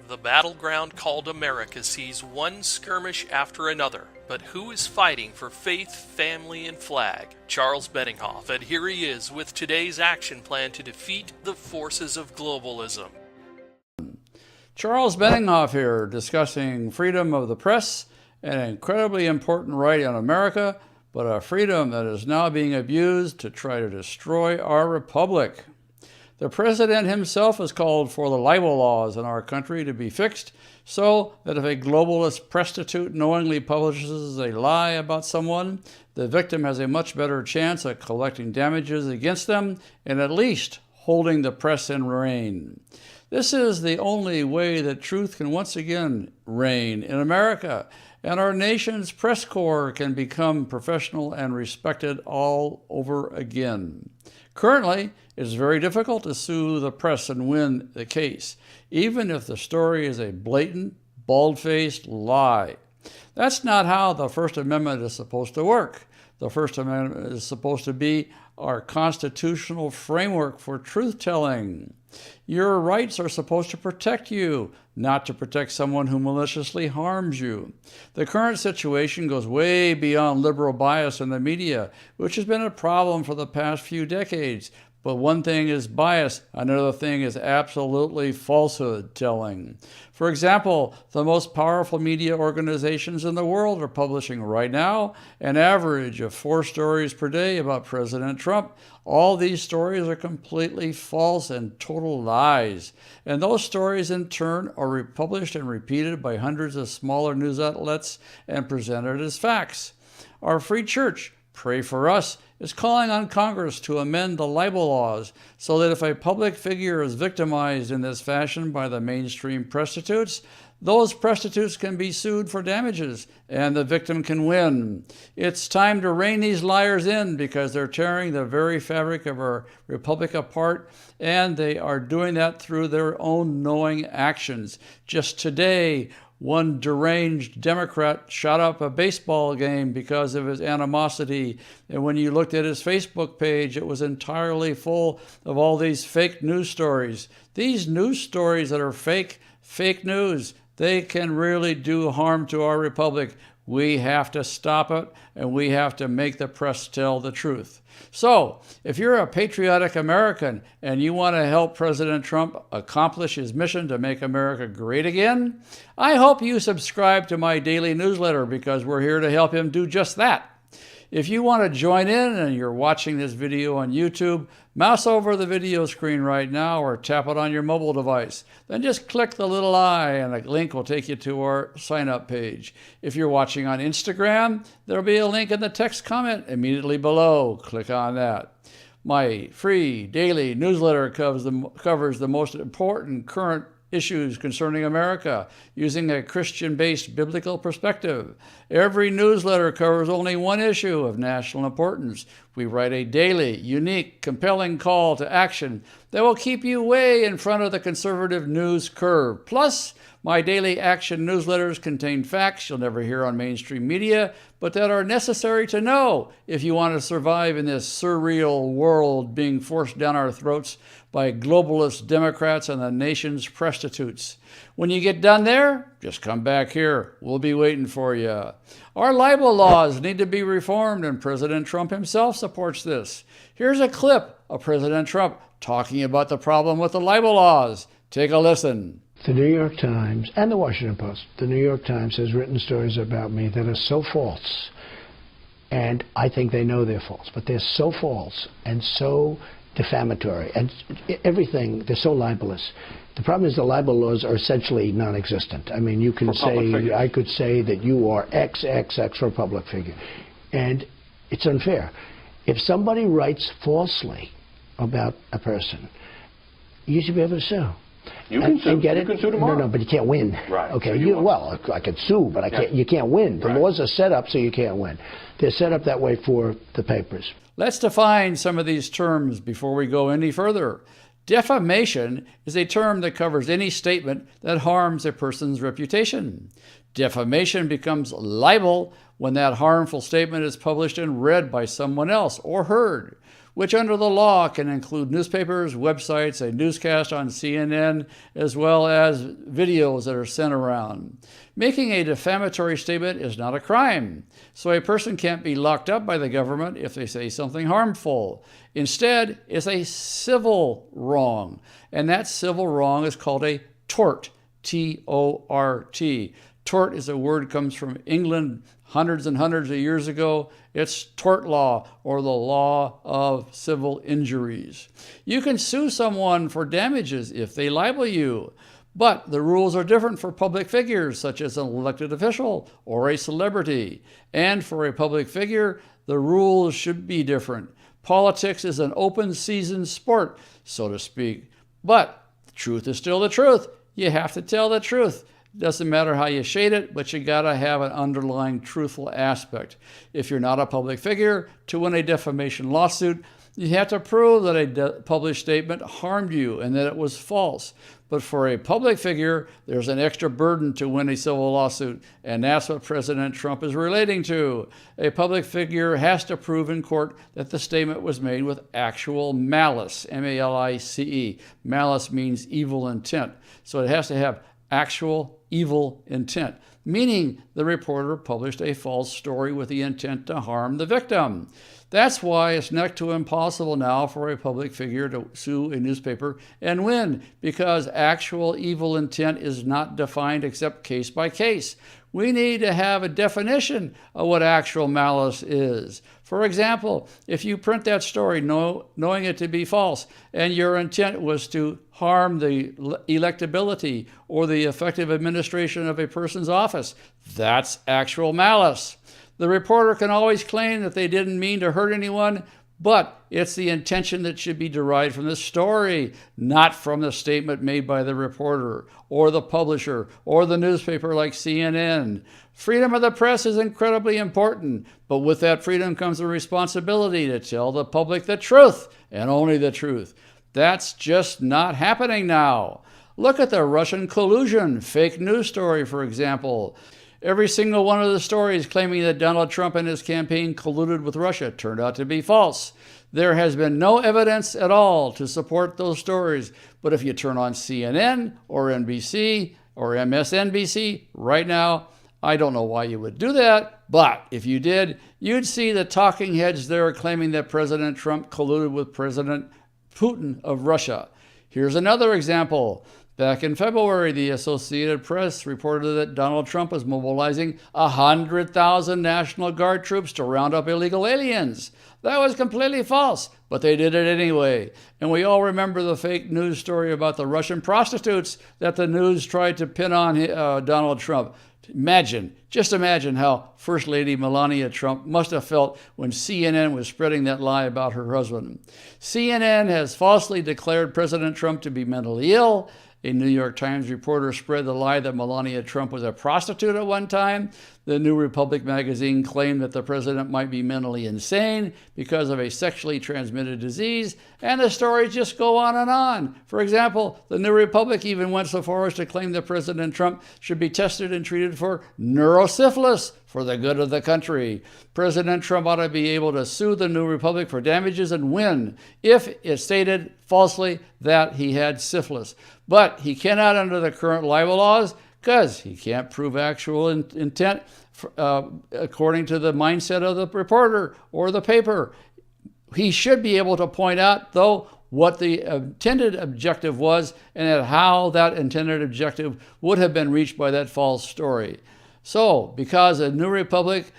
The battleground called America sees one skirmish after another, but who is fighting for faith, family, and flag? Charles Benninghoff, and here he is with today's action plan to defeat the forces of globalism. Charles Benninghoff here, discussing freedom of the press, an incredibly important right in America, but a freedom that is now being abused to try to destroy our republic. The president himself has called for the libel laws in our country to be fixed so that if a globalist prostitute knowingly publishes a lie about someone, the victim has a much better chance at collecting damages against them and at least holding the press in rein. This is the only way that truth can once again reign in America, and our nation's press corps can become professional and respected all over again. Currently, it's very difficult to sue the press and win the case, even if the story is a blatant, bald-faced lie. That's not how the First Amendment is supposed to work. The First Amendment is supposed to be our constitutional framework for truth-telling. Your rights are supposed to protect you, not to protect someone who maliciously harms you. The current situation goes way beyond liberal bias in the media, which has been a problem for the past few decades. But one thing is bias, another thing is absolutely falsehood telling. For example, the most powerful media organizations in the world are publishing right now an average of 4 stories per day about President Trump. All these stories are completely false and total lies. And those stories in turn are republished and repeated by hundreds of smaller news outlets and presented as facts. Our free church, Pray for Us, is calling on Congress to amend the libel laws so that if a public figure is victimized in this fashion by the mainstream prostitutes, those prostitutes can be sued for damages and the victim can win. It's time to rein these liars in because they're tearing the very fabric of our republic apart, and they are doing that through their own knowing actions. Just today, one deranged Democrat shot up a baseball game because of his animosity. And when you looked at his Facebook page, it was entirely full of all these fake news stories. These news stories that are fake news, they can really do harm to our republic. We have to stop it, and we have to make the press tell the truth. So, if you're a patriotic American and you want to help President Trump accomplish his mission to make America great again, I hope you subscribe to my daily newsletter because we're here to help him do just that. If you want to join in and you're watching this video on YouTube, mouse over the video screen right now or tap it on your mobile device. Then just click the little eye and a link will take you to our sign-up page. If you're watching on Instagram, there'll be a link in the text comment immediately below. Click on that. My free daily newsletter covers the most important current issues concerning America using a Christian-based biblical perspective. Every newsletter covers only one issue of national importance. We write a daily, unique, compelling call to action that will keep you way in front of the conservative news curve. Plus, my daily action newsletters contain facts you'll never hear on mainstream media, but that are necessary to know if you want to survive in this surreal world being forced down our throats by globalist Democrats and the nation's prostitutes. When you get done there, just come back here. We'll be waiting for you. Our libel laws need to be reformed, and President Trump himself supports this. Here's a clip of President Trump talking about the problem with the libel laws. Take a listen. The New York Times and the Washington Post, the New York Times has written stories about me that are so false, and I think they know they're false, but they're so false and so defamatory and everything, they're so libelous. The problem is the libel laws are essentially non-existent. I mean, you can say, I could say that you are XXX for a public figure, and it's unfair. If somebody writes falsely about a person, you should be able to sue. You can sue. Get you it? can sue tomorrow. No, but you can't win. Right. Okay. So Well, I could sue, but I can't. You can't win. The laws are set up so you can't win. They're set up that way for the papers. Let's define some of these terms before we go any further. Defamation is a term that covers any statement that harms a person's reputation. Defamation becomes libel when that harmful statement is published and read by someone else or heard. which under the law can include newspapers, websites, a newscast on CNN, as well as videos that are sent around. Making a defamatory statement is not a crime, so a person can't be locked up by the government if they say something harmful. Instead, it's a civil wrong, and that civil wrong is called a tort, T-O-R-T. Tort is a word that comes from England hundreds and hundreds of years ago. It's tort law, or the law of civil injuries. You can sue someone for damages if they libel you, but the rules are different for public figures, such as an elected official or a celebrity. And for a public figure, the rules should be different. Politics is an open season sport, so to speak. But the truth is still the truth. You have to tell the truth. Doesn't matter how you shade it, but you gotta have an underlying truthful aspect. If you're not a public figure, to win a defamation lawsuit, you have to prove that a published statement harmed you and that it was false. But for a public figure, there's an extra burden to win a civil lawsuit, and that's what President Trump is relating to. A public figure has to prove in court that the statement was made with actual malice, M-A-L-I-C-E. Malice means evil intent. So it has to have actual evil intent, meaning the reporter published a false story with the intent to harm the victim. That's why it's next to impossible now for a public figure to sue a newspaper and win, because actual evil intent is not defined except case by case. We need to have a definition of what actual malice is. For example, if you print that story knowing it to be false, and your intent was to harm the electability or the effective administration of a person's office, that's actual malice. The reporter can always claim that they didn't mean to hurt anyone, but it's the intention that should be derived from the story, not from the statement made by the reporter or the publisher or the newspaper like CNN. Freedom of the press is incredibly important, but with that freedom comes the responsibility to tell the public the truth and only the truth. That's just not happening now. Look at the Russian collusion fake news story, for example. Every single one of the stories claiming that Donald Trump and his campaign colluded with Russia turned out to be false. There has been no evidence at all to support those stories. But if you turn on CNN or NBC or MSNBC right now, I don't know why you would do that, but if you did, you'd see the talking heads there claiming that President Trump colluded with President Putin of Russia. Here's another example. Back in February, the Associated Press reported that Donald Trump was mobilizing 100,000 National Guard troops to round up illegal aliens. That was completely false, but they did it anyway. And we all remember the fake news story about the Russian prostitutes that the news tried to pin on Donald Trump. Just imagine how First Lady Melania Trump must have felt when CNN was spreading that lie about her husband. CNN has falsely declared President Trump to be mentally ill. A New York Times reporter spread the lie that Melania Trump was a prostitute at one time. The New Republic magazine claimed that the president might be mentally insane because of a sexually transmitted disease, and the stories just go on and on. For example, the New Republic even went so far as to claim that President Trump should be tested and treated for neurosyphilis for the good of the country. President Trump ought to be able to sue the New Republic for damages and win if it stated falsely that he had syphilis. But he cannot under the current libel laws because he can't prove actual intent according to the mindset of the reporter or the paper. He should be able to point out, though, what the intended objective was and how that intended objective would have been reached by that false story. So, because a New Republic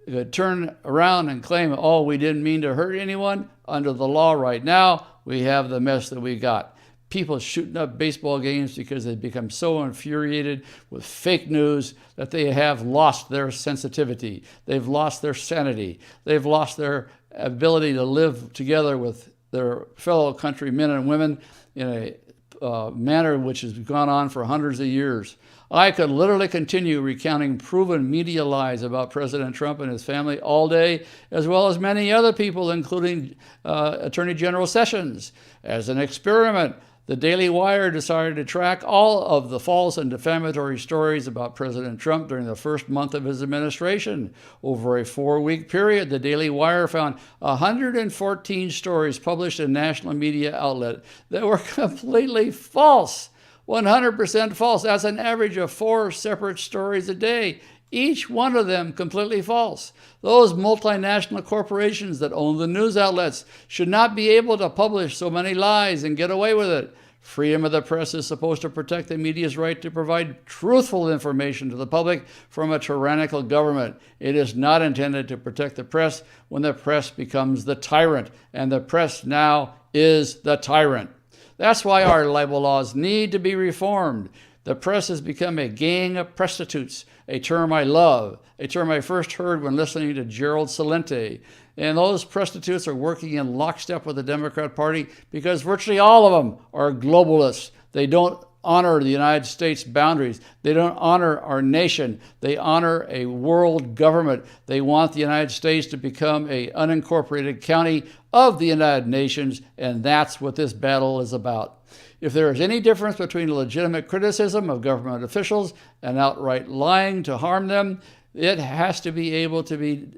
could turn around and claim, oh, we didn't mean to hurt anyone, under the law right now, we have the mess that we got. People shooting up baseball games because they've become so infuriated with fake news that they have lost their sensitivity. They've lost their sanity. They've lost their ability to live together with their fellow countrymen and women in a manner which has gone on for hundreds of years. I could literally continue recounting proven media lies about President Trump and his family all day, as well as many other people, including Attorney General Sessions. As an experiment, The Daily Wire decided to track all of the false and defamatory stories about President Trump during the first month of his administration. Over a 4-week period, the Daily Wire found 114 stories published in national media outlets that were completely false. 100% false. That's an average of 4 separate stories a day. Each one of them completely false. Those multinational corporations that own the news outlets should not be able to publish so many lies and get away with it. Freedom of the press is supposed to protect the media's right to provide truthful information to the public from a tyrannical government. It is not intended to protect the press when the press becomes the tyrant, and the press now is the tyrant. That's why our libel laws need to be reformed. The press has become a gang of presstitutes, a term I love, a term I first heard when listening to Gerald Celente. And those presstitutes are working in lockstep with the Democrat Party because virtually all of them are globalists. They don't honor the United States boundaries. They don't honor our nation. They honor a world government. They want the United States to become an unincorporated county of the United Nations, and that's what this battle is about. If there is any difference between legitimate criticism of government officials and outright lying to harm them, it has to be able to be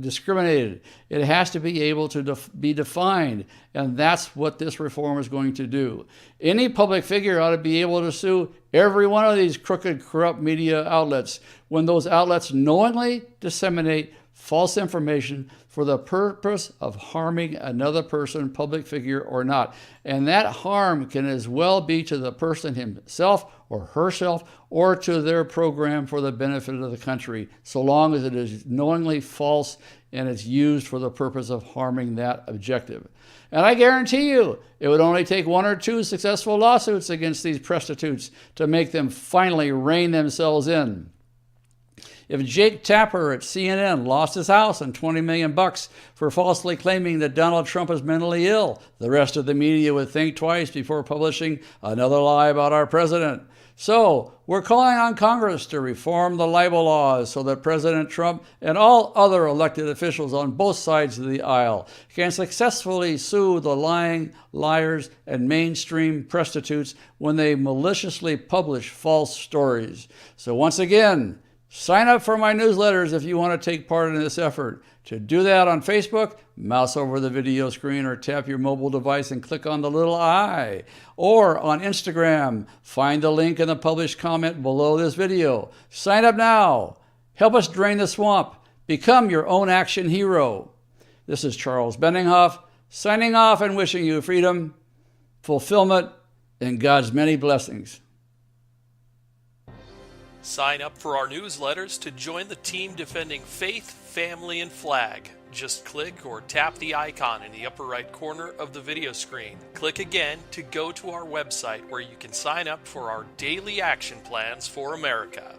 discriminated. It has to be able to be defined, and that's what this reform is going to do. Any public figure ought to be able to sue every one of these crooked, corrupt media outlets when those outlets knowingly disseminate false information for the purpose of harming another person, public figure or not. And that harm can as well be to the person himself or herself or to their program for the benefit of the country, so long as it is knowingly false and it's used for the purpose of harming that objective. And I guarantee you, it would only take 1 or 2 successful lawsuits against these prostitutes to make them finally rein themselves in. If Jake Tapper at CNN lost his house and $20 million for falsely claiming that Donald Trump is mentally ill, the rest of the media would think twice before publishing another lie about our president. So, we're calling on Congress to reform the libel laws so that President Trump and all other elected officials on both sides of the aisle can successfully sue the lying, liars, and mainstream prostitutes when they maliciously publish false stories. So once again, sign up for my newsletters if you want to take part in this effort. To do that on Facebook, mouse over the video screen or tap your mobile device and click on the little eye. Or on Instagram, find the link in the published comment below this video. Sign up now. Help us drain the swamp. Become your own action hero. This is Charles Benninghoff, signing off and wishing you freedom, fulfillment, and God's many blessings. Sign up for our newsletters to join the team defending faith, family, and flag. Just click or tap the icon in the upper right corner of the video screen. Click again to go to our website where you can sign up for our daily action plans for America.